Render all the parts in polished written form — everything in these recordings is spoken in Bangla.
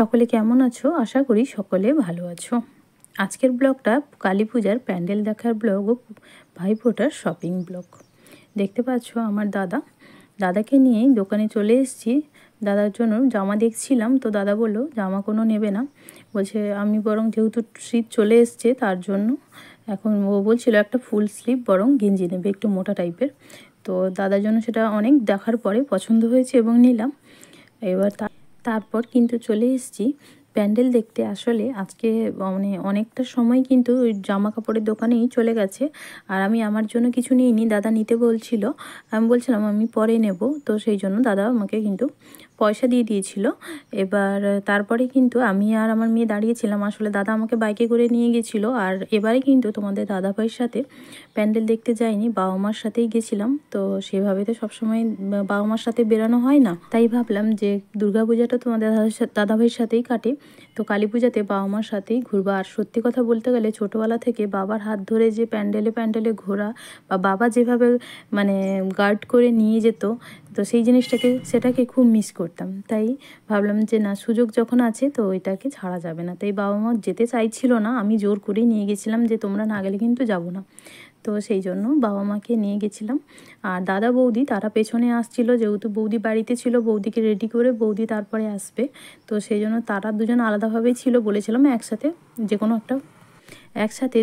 সকলে কেমন আছো? আশা করি সকলে ভালো আছো। আজকের ব্লগটা কালী পূজার প্যান্ডেল দেখার ব্লগ ও ভাইফোঁটার শপিং ব্লগ। দেখতে পাচ্ছ আমার দাদাকে নিয়েই দোকানে চলে এসেছি। দাদার জন্য জামা দেখছিলাম, তো দাদা বললো জামা কোনো নেবে না, বলছে আমি বরং যেহেতু শীত চলে এসছে তার জন্য এখন ও বলছিল একটা ফুল স্লিভ বরং গেঞ্জি নেবে একটু মোটা টাইপের। তো দাদার জন্য সেটা অনেক দেখার পরে পছন্দ হয়েছে এবং নিলাম। এবার তারপর কিন্তু চলে এসেছি প্যান্ডেল দেখতে। আসলে আজকে মানে অনেকটা সময় কিন্তু ওই জামা কাপড়ের দোকানেই চলে গেছে, আর আমি আমার জন্য কিছু নিইনি, দাদা নিতে বলছিল। আমি বলছিলাম আমি পরে নেব, তো সেই জন্য দাদা আমাকে কিন্তু পয়সা দিয়ে দিয়েছিল। এবার তারপরে কিন্তু আমি আর আমার মেয়ে দাঁড়িয়েছিলাম। আসলে দাদা আমাকে বাইকে করে নিয়ে গেছিলো, আর এবারে কিন্তু তোমাদের দাদা ভাইয়ের সাথে প্যান্ডেল দেখতে যাইনি, বাবা মার সাথেই গেছিলাম। তো সেভাবে তো সবসময় বাবা মার সাথে বেরানো হয় না, তাই ভাবলাম যে দুর্গাপূজাটা তোমাদের দাদা ভাইয়ের সাথেই কাটে, তো কালী পূজাতে বাবা মার সাথেই ঘুরবা। আর সত্যি কথা বলতে গেলে ছোটোবেলা থেকে বাবার হাত ধরে যে প্যান্ডেলে প্যান্ডেলে ঘোরা, বা বাবা যেভাবে মানে গার্ড করে নিয়ে যেত, তো সেই সেটাকে খুব মিস করতাম। তাই ভাবলাম যে না, সুযোগ যখন আছে তো ওইটাকে ছাড়া যাবে না। তাই বাবা মা যেতে চাইছিল না, আমি জোর করেই নিয়ে গেছিলাম যে তোমরা না গেলে কিন্তু যাব না। তো সেই জন্য বাবা মাকে নিয়ে গেছিলাম। আর দাদা বৌদি তারা পেছনে আসছিল, যেহেতু বৌদি বাড়িতে ছিল, বৌদিকে রেডি করে বৌদি তারপরে আসবে। তো সেই জন্য তারা দুজন আলাদাভাবেই ছিল, বলেছিলাম একসাথে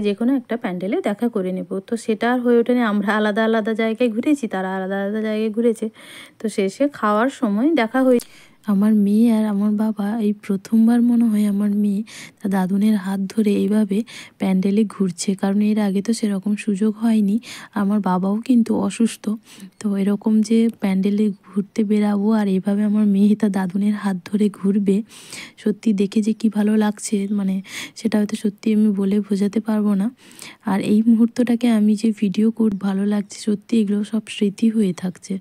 যে কোনো একটা প্যান্ডেলে দেখা করে নেব। তো সেটা আর হয়ে ওঠেনি, আমরা আলাদা আলাদা জায়গায় ঘুরেছি, তারা আলাদা আলাদা জায়গায় ঘুরেছে। তো শেষে খাওয়ার সময় দেখা হয়েছে। আমার মেয়ে আর আমার বাবা এই প্রথমবার মনে হয় আমার মেয়ে তার দাদুনের হাত ধরে এইভাবে প্যান্ডেলে ঘুরছে, কারণ এর আগে তো সেরকম সুযোগ হয়নি। আমার বাবাও কিন্তু অসুস্থ, তো এরকম যে প্যান্ডেলে ঘুরতে বেরাবো আর এইভাবে আমার মেয়ে তার দাদুনের হাত ধরে ঘুরবে, সত্যি দেখে যে কি ভালো লাগছে, মানে সেটা হয়তো সত্যি আমি বলে বোঝাতে পারবো না। আর এই মুহূর্তটাকে আমি যে ভিডিও ভালো লাগছে, সত্যি এগুলো সব স্মৃতি হয়ে থাকছে।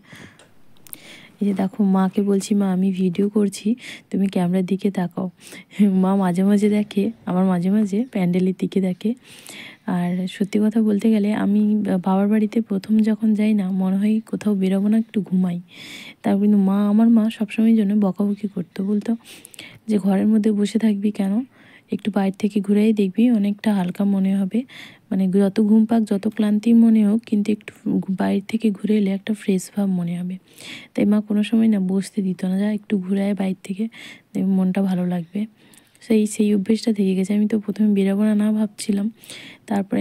এই যে দেখো, মাকে বলছি মা আমি ভিডিও করছি, তুমি ক্যামেরার দিকে তাকাও। মা মাঝে মাঝে দেখে, আমার মাঝে মাঝে প্যান্ডেলের দিকে দেখে। আর সত্যি কথা বলতে গেলে আমি বাবার বাড়িতে প্রথম যখন যাই না, মনে হয় কোথাও বেরোবো না, একটু ঘুমাই। তার কিন্তু আমার মা সবসময়ের জন্য বকাবকি করতো, বলতো যে ঘরের মধ্যে বসে থাকবি কেন, একটু বাইরে থেকে ঘুরেই দেখবি, অনেকটা হালকা মনে হবে। মানে যত ঘুম পাক, যত ক্লান্তি মনে হোক, কিন্তু একটু বাইরে থেকে ঘুরে এলে একটা ফ্রেশ ভাব মনে হবে। তাই মা কোনো সময় না বসতে দিত না, যা একটু ঘুরায় বাইরে থেকে, মনটা ভালো লাগবে। সেই অভ্যেসটা থেকে গেছে। আমি তো প্রথমে বেরাবো না ভাবছিলাম, তারপর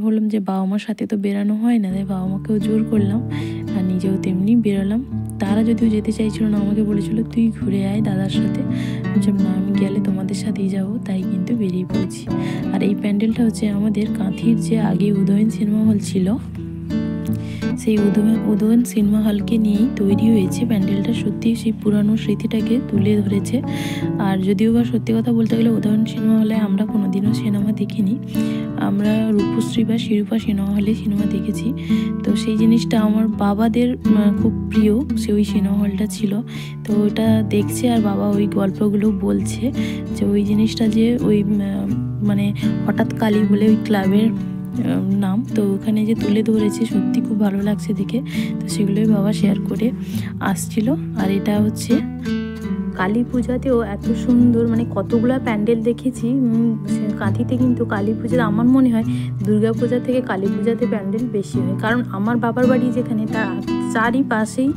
বললাম যে বাবা মার সাথে তো বেরানো হয় না, তাই বাবা মাকেও জোর করলাম আর নিজেও তেমনি বেরোলাম। তারা যদিও যেতে চাইছিল না, আমাকে বলেছিল তুই ঘুরে আয় দাদার সাথে। না, আমি গেলে তোমাদের সাথেই যাব, তাই কিন্তু বেরিয়ে পড়েছি। আর এই প্যান্ডেলটা হচ্ছে আমাদের কাঁথির যে আগে উদয়ন সিনেমা হল ছিল, সেই উদয়ন সিনেমা হলকে নিয়েই তৈরি হয়েছে প্যান্ডেলটা। সত্যি সেই পুরানো স্মৃতিটাকে তুলে ধরেছে। আর যদিও বা সত্যি কথা বলতে গেলে উদয়ন সিনেমা হলে আমরা কোনোদিনও সিনেমা দেখিনি, আমরা রূপশ্রী বা শিরূপা সিনেমা হলে সিনেমা দেখেছি। তো সেই জিনিসটা আমার বাবাদের খুব প্রিয়, ওই সিনেমা হলটা ছিল। তো ওটা দেখছে আর বাবা ওই গল্পগুলো বলছে যে ওই জিনিসটা যে ওই মানে হঠাৎ কালী বলে ওই ক্লাবের নাম, তো ওখানে যে তুলে ধরেছে, সত্যি খুব ভালো লাগছে দেখে। তো সেগুলোই বাবা শেয়ার করে আসছিল। আর এটা হচ্ছে কালী পূজাতেও এত সুন্দর, মানে কতগুলো প্যান্ডেল দেখেছি কাঁথিতে। কিন্তু কালী পূজাতে আমার মনে হয় দুর্গা পূজা থেকে কালী পূজাতে প্যান্ডেল বেশি হয়, কারণ আমার বাবার বাড়ি যেখানে, তার চারিপাশেই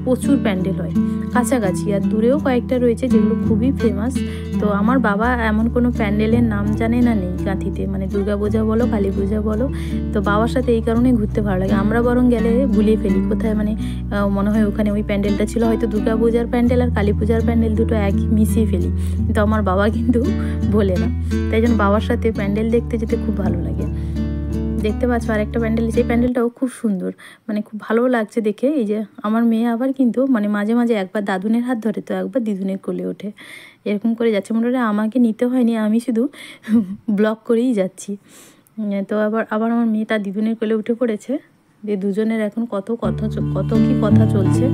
প্রচুর প্যান্ডেল হয় কাছাকাছি, আর দূরেও কয়েকটা রয়েছে যেগুলো খুবই ফেমাস। তো আমার বাবা এমন কোনো প্যান্ডেলের নাম জানে না নেই কাঁথিতে, মানে দুর্গা পূজা বলো কালী পূজা বলো। তো বাবার সাথে এই কারণে ঘুরতে ভালো লাগে। আমরা বরং গেলে গুলিয়ে ফেলি কোথায়, মানে মনে হয় ওখানে ওই প্যান্ডেলটা ছিল, হয়তো দুর্গা পূজার প্যান্ডেল আর কালী পূজার প্যান্ডেল দুটো এক মিশিয়ে ফেলি, কিন্তু আমার বাবা কিন্তু বলে না। তাই জন্য বাবার সাথে প্যান্ডেল দেখতে যেতে খুব ভালো লাগে। দেখতে পাচ্ছ আরেকটা প্যান্ডেল, সেই প্যান্ডেলটাও খুব সুন্দর, মানে খুব ভালো লাগছে দেখে। এই যে আমার মেয়ে আবার কিন্তু মানে মাঝে মাঝে একবার দাদুনের হাত ধরে, তো একবার দিদুনের কোলে ওঠে, এরকম করে যাচ্ছে। মনে হয় আমাকে নিতে হয়নি, আমি শুধু ব্লগ করেই যাচ্ছি। তো আবার আমার মেয়ে তার দিদুনের কোলে উঠে পড়েছে, যে দুজনের এখন কত কি কথা চলছে।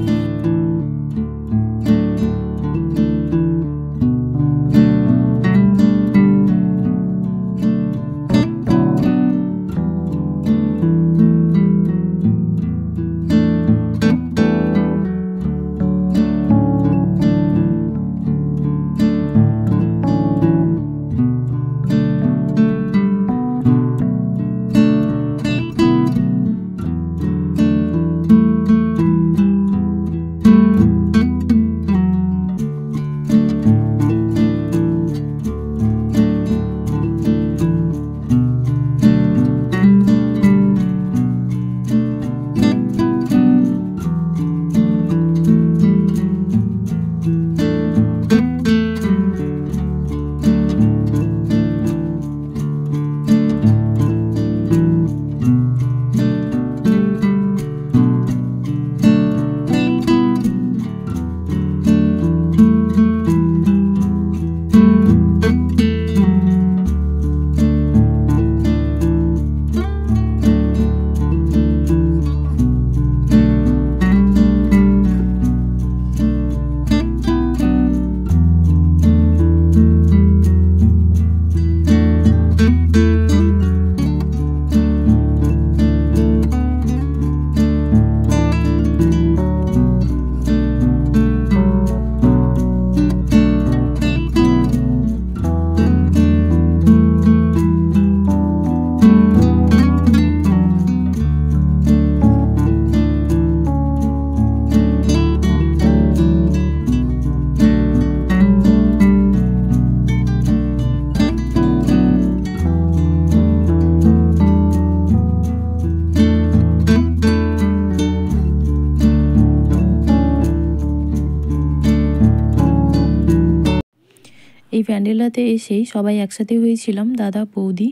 প্যান্ডেলটাতে এসেই সবাই একসাথে হয়েছিলাম, দাদা, বৌদি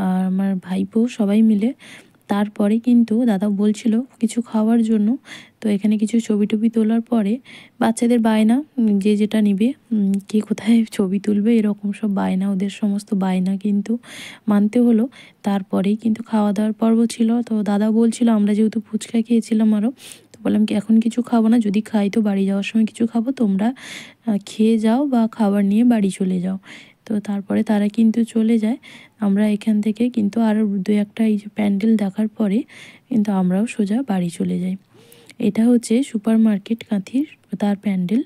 আর আমার ভাইপো সবাই মিলে। তারপরে কিন্তু দাদা বলছিল কিছু খাওয়ার জন্য, তো এখানে কিছু ছবি টবি তোলার পরে বাচ্চাদের বায়না, যে যেটা নিবে, কে কোথায় ছবি তুলবে, এরকম সব বায়না, ওদের সমস্ত বায়না কিন্তু মানতে হলো। তারপরেই কিন্তু খাওয়া দাওয়ার পর্ব ছিল। তো দাদা বলছিল, আমরা যেহেতু ফুচকা খেয়েছিলাম আরও, তো বললাম কি এখন কিছু খাবো না, যদি খাই তো বাড়ি যাওয়ার সময় কিছু খাবো, তোমরা খেয়ে যাও বা খাবার নিয়ে বাড়ি চলে যাও। তো তারপরে তারা কিন্তু চলে যায়। আমরা এখান থেকে কিন্তু আরও দু একটা এই যে প্যান্ডেল দেখার পরে কিন্তু আমরাও সোজা বাড়ি চলে যাই। এটা হচ্ছে সুপার মার্কেট কাঁথির, তার প্যান্ডেল।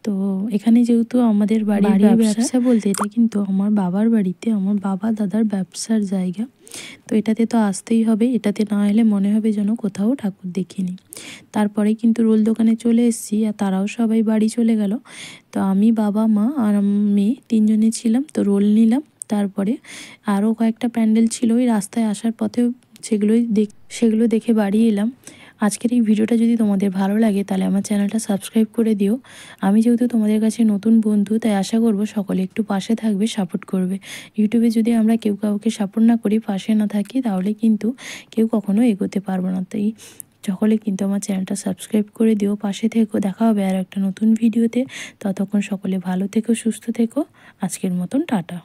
তো এখানে যেহেতু আমাদের বাড়ির ব্যবসা বলতে এটা কিন্তু আমার বাবার বাড়িতে, আমার বাবা দাদার ব্যবসার জায়গা, তো এটাতে তো আসতেই হবে, এটাতে না এলে মনে হবে যেন কোথাও ঠাকুর দেখিনি। তারপরে কিন্তু রোল দোকানে চলে এসেছি, আর তারাও সবাই বাড়ি চলে গেল। তো আমি, বাবা, মা আর মেয়ে তিনজনে ছিলাম, তো রোল নিলাম। তারপরে আরও কয়েকটা প্যান্ডেল ছিল ওই রাস্তায় আসার পথেও, সেগুলো দেখে বাড়ি এলাম। আজকের এই ভিডিওটা যদি তোমাদের ভালো লাগে তাহলে আমার চ্যানেলটা সাবস্ক্রাইব করে দিও। আমি যেহেতু তোমাদের কাছে নতুন বন্ধু, তাই আশা করব সকলে একটু পাশে থাকবে, সাপোর্ট করবে। ইউটিউবে যদি আমরা কেউ কাউকে সাপোর্ট না করি, পাশে না থাকি, তাহলে কিন্তু কেউ কখনো এগোতে পারবো না। তাই সকলে কিন্তু আমার চ্যানেলটা সাবস্ক্রাইব করে দিও, পাশে থেকো। দেখা হবে আর একটা নতুন ভিডিওতে। ততক্ষণ সকলে ভালো থেকো, সুস্থ থেকো। আজকের মতন টাটা।